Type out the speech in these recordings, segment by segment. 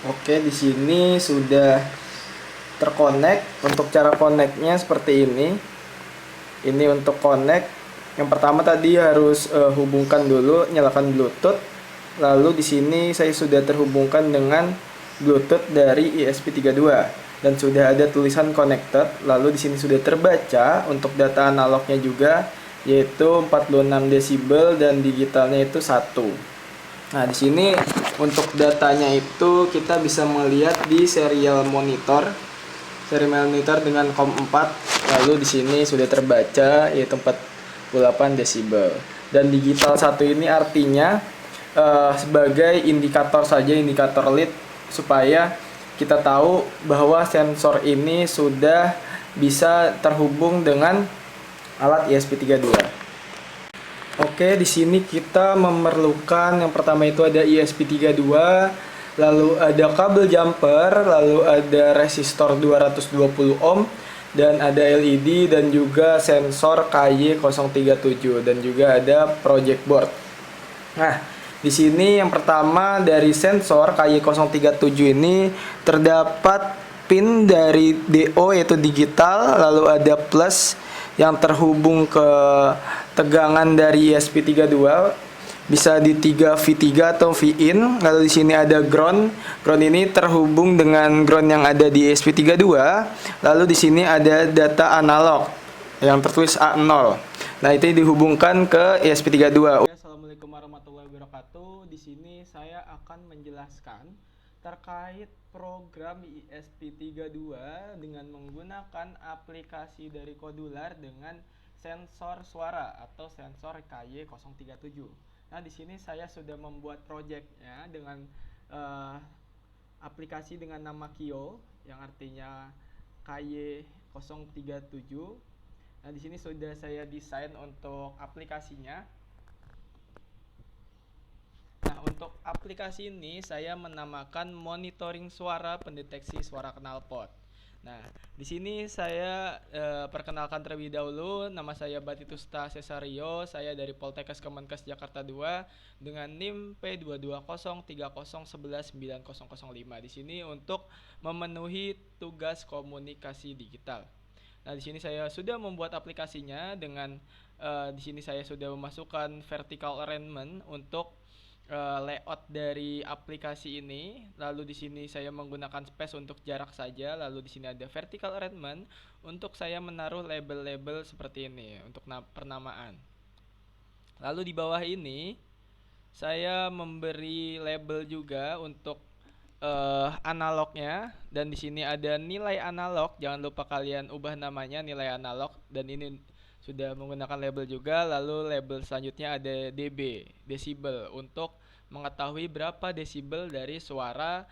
Oke, di sini sudah terkonek. Untuk cara koneknya seperti ini. Ini untuk connect. Yang pertama tadi harus hubungkan dulu, nyalakan Bluetooth. Lalu di sini saya sudah terhubungkan dengan Bluetooth dari ESP32 dan sudah ada tulisan connected. Lalu di sini sudah terbaca untuk data analognya juga, yaitu 46 desibel dan digitalnya itu 1. Nah, di sini untuk datanya itu kita bisa melihat di serial monitor. Serial monitor dengan COM 4. Lalu di sini sudah terbaca yaitu 48 desibel. Dan digital 1 ini artinya sebagai indikator saja, indikator lead, supaya kita tahu bahwa sensor ini sudah bisa terhubung dengan alat ESP32. Oke, di sini kita memerlukan yang pertama itu ada ESP32, lalu ada kabel jumper, lalu ada resistor 220 ohm, dan ada LED dan juga sensor KY037 dan juga ada project board. Nah, di sini yang pertama dari sensor KY037 ini terdapat pin dari DO yaitu digital, lalu ada plus yang terhubung ke tegangan dari ESP32, bisa di 3V3 atau V-in. Lalu di sini ada ground. Ground ini terhubung dengan ground yang ada di ESP32. Lalu di sini ada data analog yang tertulis A0. Nah, itu dihubungkan ke ESP32. Assalamualaikum warahmatullahi wabarakatuh. Di sini saya akan menjelaskan terkait program ESP32 dengan menggunakan aplikasi dari Kodular dengan sensor suara atau sensor KY037. Nah, di sini saya sudah membuat projectnya dengan aplikasi dengan nama Kio yang artinya KY037. Nah, di sini sudah saya desain untuk aplikasinya. Nah, untuk aplikasi ini saya menamakan monitoring suara pendeteksi suara knalpot. Nah, di sini saya perkenalkan terlebih dahulu, nama saya Batitusta Cesario, saya dari Poltekkes Kemenkes Jakarta 2 dengan NIM P220201119005. Di sini untuk memenuhi tugas komunikasi digital. Nah, di sini saya sudah membuat aplikasinya dengan di sini saya sudah memasukkan vertical arrangement untuk layout dari aplikasi ini. Lalu di sini saya menggunakan space untuk jarak saja. Lalu di sini ada vertical arrangement untuk saya menaruh label-label seperti ini untuk pernamaan. Lalu di bawah ini saya memberi label juga untuk analognya, dan di sini ada nilai analog. Jangan lupa kalian ubah namanya nilai analog, dan ini sudah menggunakan label juga. Lalu label selanjutnya ada dB, desibel, untuk mengetahui berapa desibel dari suara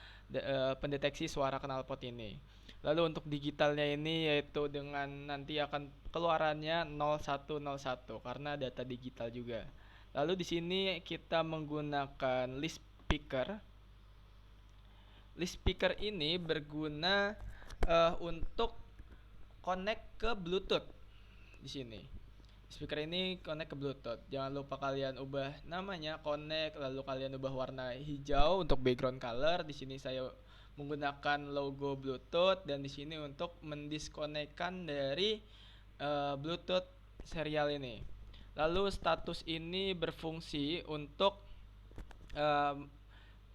pendeteksi suara knalpot ini. Lalu untuk digitalnya ini yaitu dengan nanti akan keluarannya 0101 karena data digital juga. Lalu di sini kita menggunakan list speaker. List speaker ini berguna untuk connect ke Bluetooth di sini. Speaker ini connect ke Bluetooth. Jangan lupa kalian ubah namanya, connect, lalu kalian ubah warna hijau untuk background color. Di sini saya menggunakan logo Bluetooth, dan di sini untuk mendiskonekkan dari Bluetooth serial ini. Lalu status ini berfungsi untuk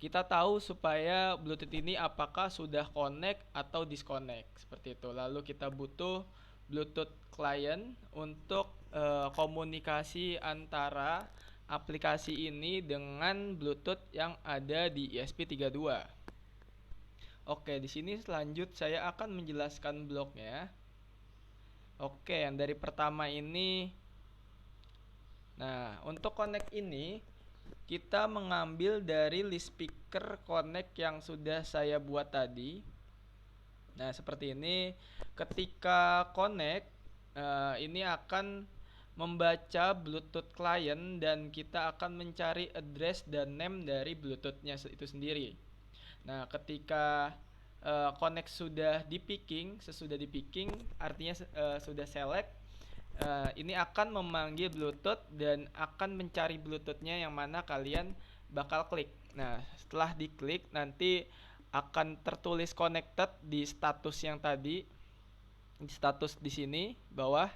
kita tahu supaya Bluetooth ini apakah sudah connect atau disconnect seperti itu. Lalu kita butuh Bluetooth client untuk komunikasi antara aplikasi ini dengan Bluetooth yang ada di ESP32. Oke, di sini selanjut saya akan menjelaskan bloknya. Oke, yang dari pertama ini. Nah, untuk connect ini kita mengambil dari list speaker connect yang sudah saya buat tadi. Nah, seperti ini. Ketika connect, ini akan membaca Bluetooth client, dan kita akan mencari address dan name dari Bluetoothnya itu sendiri. Nah, ketika connect sudah di picking, sesudah di picking artinya sudah select, ini akan memanggil Bluetooth dan akan mencari Bluetoothnya yang mana kalian bakal klik. Nah, setelah diklik nanti akan tertulis connected di status yang tadi, di status di sini bawah.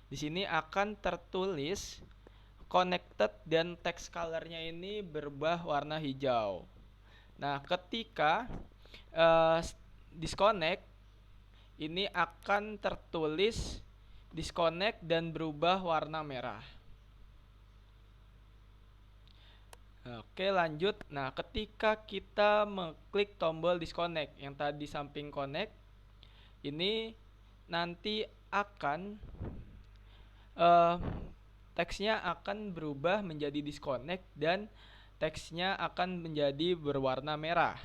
Di sini akan tertulis connected dan text colornya ini berubah warna hijau. Nah, ketika disconnect ini akan tertulis disconnect dan berubah warna merah. Oke, lanjut. Nah, ketika kita mengklik tombol disconnect yang tadi samping connect, ini nanti akan teksnya akan berubah menjadi disconnect dan teksnya akan menjadi berwarna merah.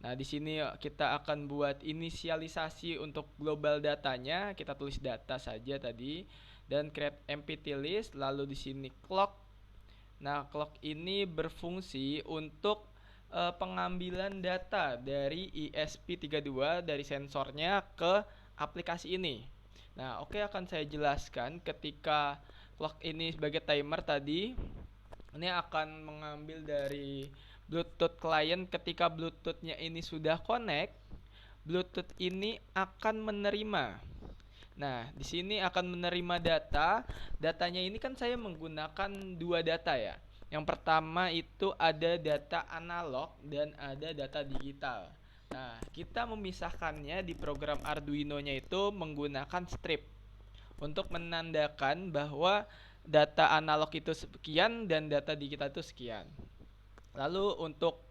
Nah, di sini kita akan buat inisialisasi untuk global datanya. Kita tulis data saja tadi dan create empty list, lalu di sini clock. Nah, clock ini berfungsi untuk pengambilan data dari ESP32 dari sensornya ke aplikasi ini. Nah, oke, akan saya jelaskan. Ketika clock ini sebagai timer tadi, ini akan mengambil dari Bluetooth client. Ketika Bluetoothnya ini sudah connect, Bluetooth ini akan menerima. Nah, di sini akan menerima data. Datanya ini kan saya menggunakan dua data ya. Yang pertama itu ada data analog dan ada data digital. Nah, kita memisahkannya di program Arduino-nya itu menggunakan strip untuk menandakan bahwa data analog itu sekian dan data digital itu sekian. Lalu untuk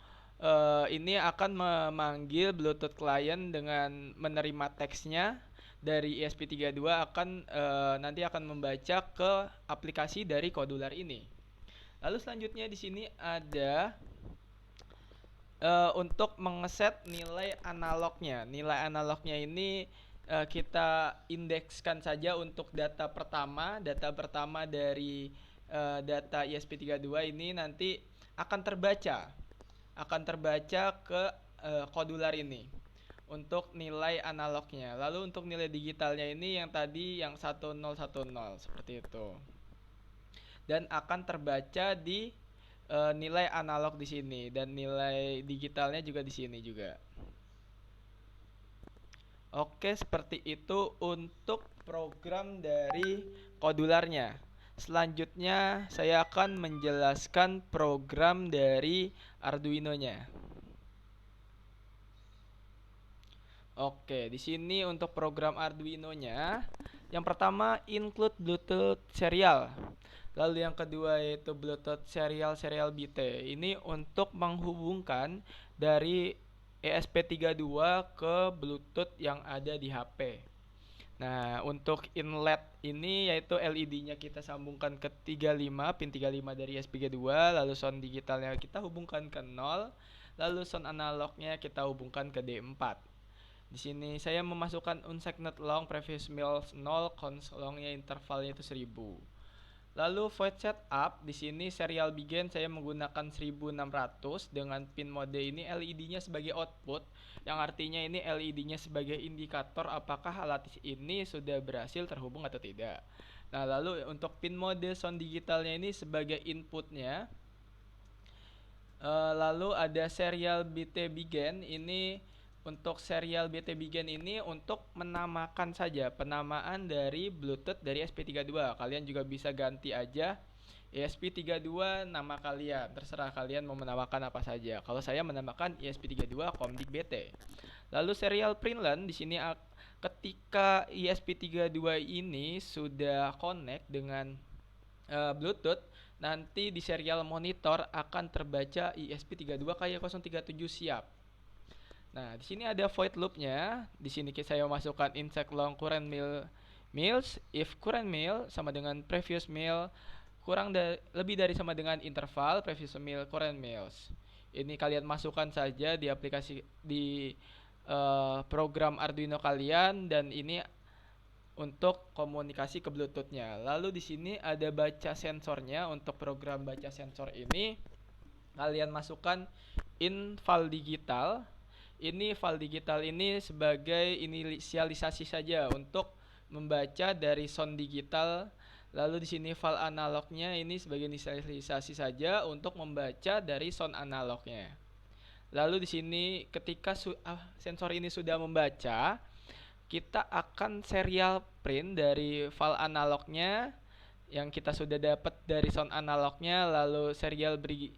ini akan memanggil Bluetooth client dengan menerima teksnya dari ESP32 akan nanti akan membaca ke aplikasi dari kodular ini. Lalu selanjutnya di sini ada untuk mengeset nilai analognya. Nilai analognya ini kita indekskan saja untuk data pertama. Data pertama dari data ESP32 ini nanti akan terbaca ke kodular ini untuk nilai analognya. Lalu untuk nilai digitalnya ini yang tadi yang 1010 seperti itu. Dan akan terbaca di nilai analog di sini dan nilai digitalnya juga di sini juga. Oke, seperti itu untuk program dari kodularnya. Selanjutnya saya akan menjelaskan program dari Arduino-nya. Oke, di sini untuk program Arduino-nya, yang pertama include Bluetooth serial. Lalu yang kedua yaitu Bluetooth serial BT. Ini untuk menghubungkan dari ESP32 ke Bluetooth yang ada di HP. Nah, untuk inlet ini yaitu LED-nya kita sambungkan ke 35, pin 35 dari ESP32, lalu sound digitalnya kita hubungkan ke 0, lalu sound analognya kita hubungkan ke D4. Di sini saya memasukkan unsigned long, previous mills 0, cons longnya intervalnya itu 1000. Lalu void setup di sini serial begin saya menggunakan 1600 dengan pin mode ini LED-nya sebagai output, yang artinya ini LED-nya sebagai indikator apakah alat ini sudah berhasil terhubung atau tidak. Nah, lalu untuk pin mode sound digitalnya ini sebagai inputnya. Lalu ada serial BT begin ini. Untuk serial BT begin ini untuk menamakan saja, penamaan dari Bluetooth dari ESP32. Kalian juga bisa ganti aja ESP32 nama kalian, terserah kalian mau menamakan apa saja. Kalau saya menamakan ESP32 Comdic BT. Lalu serial println di sini ketika ESP32 ini sudah connect dengan Bluetooth, nanti di serial monitor akan terbaca ESP32 K037 siap. Nah, di sini ada void loop-nya. Di sini saya masukkan insert long current mills if current mill sama dengan previous mill lebih dari sama dengan interval previous mill current mills. Ini kalian masukkan saja di aplikasi di program Arduino kalian dan ini untuk komunikasi ke Bluetooth-nya. Lalu di sini ada baca sensornya. Untuk program baca sensor ini kalian masukkan file digital. Ini file digital ini sebagai inisialisasi saja untuk membaca dari sound digital. Lalu di sini file analognya ini sebagai inisialisasi saja untuk membaca dari sound analognya. Lalu di sini ketika sensor ini sudah membaca, kita akan serial print dari file analognya yang kita sudah dapat dari sound analognya, lalu serial beri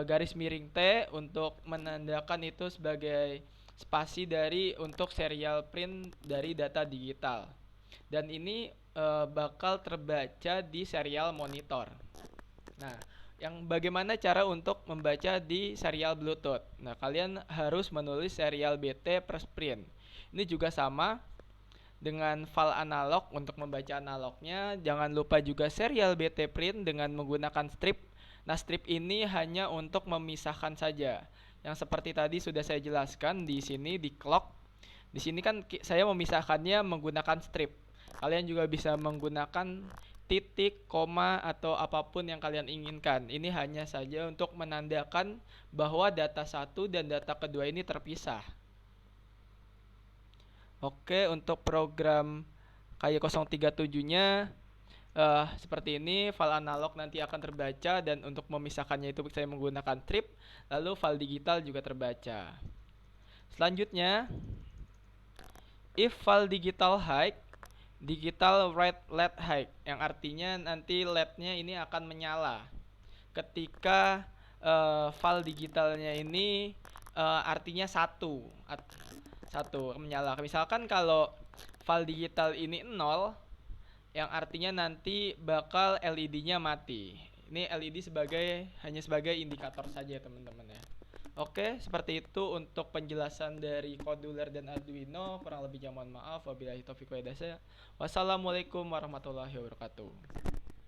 garis miring T untuk menandakan itu sebagai spasi dari untuk serial print dari data digital. Dan ini bakal terbaca di serial monitor. Nah, yang bagaimana cara untuk membaca di serial Bluetooth? Nah, kalian harus menulis serial BT per print. Ini juga sama dengan file analog untuk membaca analognya. Jangan lupa juga serial BT print dengan menggunakan strip. Nah, strip ini hanya untuk memisahkan saja. Yang seperti tadi sudah saya jelaskan di sini di clock. Di sini kan saya memisahkannya menggunakan strip. Kalian juga bisa menggunakan titik, koma, atau apapun yang kalian inginkan. Ini hanya saja untuk menandakan bahwa data satu dan data kedua ini terpisah. Oke, untuk program KY037-nya seperti ini, file analog nanti akan terbaca dan untuk memisahkannya itu saya menggunakan strip, lalu file digital juga terbaca. Selanjutnya, if file digital high, digital write LED high, yang artinya nanti LED-nya ini akan menyala ketika file digitalnya ini artinya satu menyala. Misalkan kalau file digital ini 0, yang artinya nanti bakal LED-nya mati. Ini LED hanya sebagai indikator saja teman-teman ya. Oke, seperti itu untuk penjelasan dari Codular dan Arduino. Kurang lebihnya mohon maaf. Wabillahi taufiq wal hidayah. Wassalamualaikum warahmatullahi wabarakatuh.